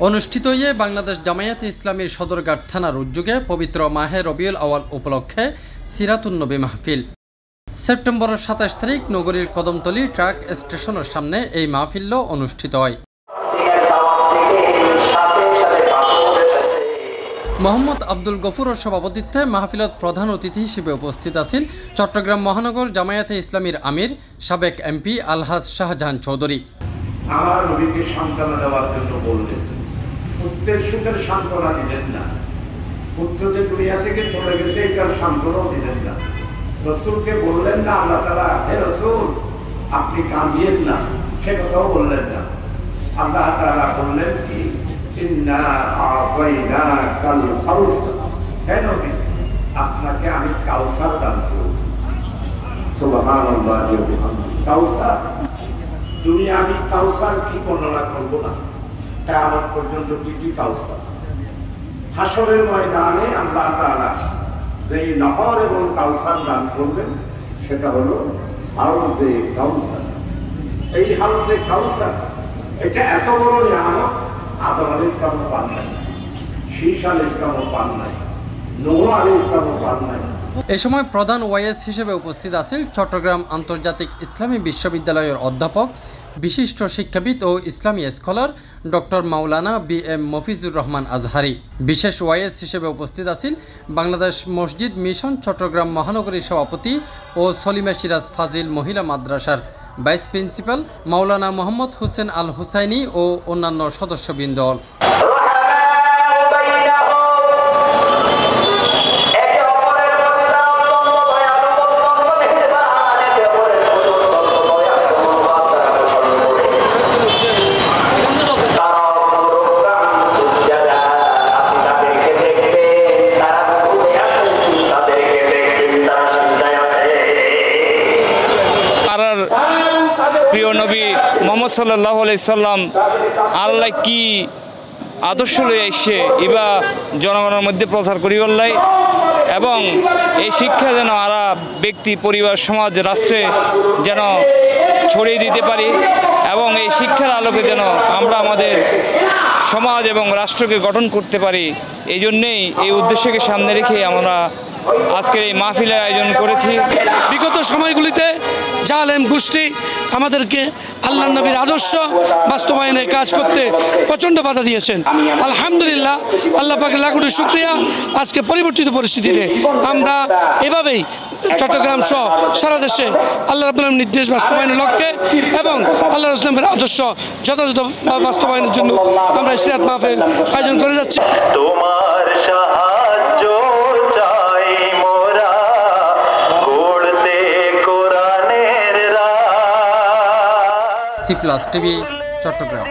অনুষ্ঠিত বাংলাদেশ জামায়াতে ইসলামীর সদরঘাট থানার উদ্যোগে পবিত্র মাহে রবিউল আওয়াল উপলক্ষে সিরাতুন নবী মাহফিল। সেপ্টেম্বরের ২৭ তারিখ নগরীর কদমতলী ট্রাক স্টেশনের সামনে এই মাহফিল অনুষ্ঠিত হয়। মোহাম্মদ আব্দুল গফুরের সভাপতিত্বে মাহফিলত প্রধান অতিথি হিসেবে উপস্থিত আছেন চট্টগ্রাম মহানগর জামায়াতে ইসলামীর আমির সাবেক এমপি আলহাজ শাহজাহান চৌধুরী। আমার নবীকে সান্ত্বনা দেওয়ার জন্য বললেন, পুত্রের সুখের সান্ত্বনা দিলেন না, পুত্র যে দুনিয়া থেকে চলে গেছে এটার সান্ত্বনাও দিলেন না। রসুলকে বললেন না আল্লাহ তাআলা, হে রসুল আপনি কাঁদিয়েন না, সে কথাও বললেন না। আল্লাহ তাআলা বললেন কি, ইন্না আ'তাইনাকাল কাউসার, হে নবী আপনাকে আমি কাউসার দান করব। সুবহানাল্লাহ, কাউসার তুমি আমি কাউসার কি বর্ণনা করবো না, কিয়ামত পর্যন্ত কি কাউসার। হাসরের ময়দানে আল্লাহ তাআলা যেই নহর এবং কাউসার দান করবেন সেটা হলো হাউজে কাউসার। এই হাউজে কাউসার এটা এত বড় নিয়ামত আদম আলাইহিস সালামও পান নাই, শীষ আলাইহিস সালামও পান নাই, নূহ আলাইহিস সালামও পান নাই। এ সময় প্রধান ওয়াইস হিসেবে উপস্থিত আছেন চট্টগ্রাম আন্তর্জাতিক ইসলামী বিশ্ববিদ্যালয়ের অধ্যাপক, বিশিষ্ট শিক্ষাবিদ ও ইসলামী স্কলার ডক্টর মাওলানা বি.এম. মফিজুর রহমান আজহারি। বিশেষ ওয়াইস হিসেবে উপস্থিত আছেন বাংলাদেশ মসজিদ মিশন চট্টগ্রাম মহানগরীর সভাপতি ও সলিমা সিরাজ ফাজিল মহিলা মাদ্রাসার ভাইস প্রিন্সিপাল মাওলানা মোহাম্মদ হোসেন আল হুসাইনি ও অন্যান্য সদস্যবৃন্দ। প্রিয় নবী মুহাম্মদ সাল্লাল্লাহু আলাইহি সাল্লাম আল্লাহ কি আদর্শ লয়ে এসে ইবা জনগণের মধ্যে প্রচার করিবল্লাই এবং এই শিক্ষা যেন আরা ব্যক্তি, পরিবার, সমাজ, রাষ্ট্রে যেন ছড়িয়ে দিতে পারি এবং এই শিক্ষার আলোকে যেন আমরা আমাদের সমাজ এবং রাষ্ট্রকে গঠন করতে পারি। এই জন্যেই এই উদ্দেশ্যকে সামনে রেখে আমরা আজকের এই মাহফিলের আয়োজন করেছি। বিগত সময়গুলিতে জালেম গোষ্ঠী আমাদেরকে আল্লাহর নবীর আদর্শ বাস্তবায়নে কাজ করতে প্রচণ্ড বাধা দিয়েছেন। আলহামদুলিল্লাহ, আল্লাহ পাকের লাখ কোটি শুকরিয়া, আজকে পরিবর্তিত পরিস্থিতিতে আমরা এভাবেই চট্টগ্রাম সহ সারা দেশে আল্লাহ রাব্বুল আলামিনের নির্দেশ বাস্তবায়নের লক্ষ্যে এবং আল্লাহ রাসূলের আদর্শ যথাযথ বাস্তবায়নের জন্য আমরা সিরাত মাহফিল আয়োজন করে যাচ্ছি। তোমার সাহায্য চাই মোরা গড়তে কোরআনের রাহ। C+ TV, Chittagong.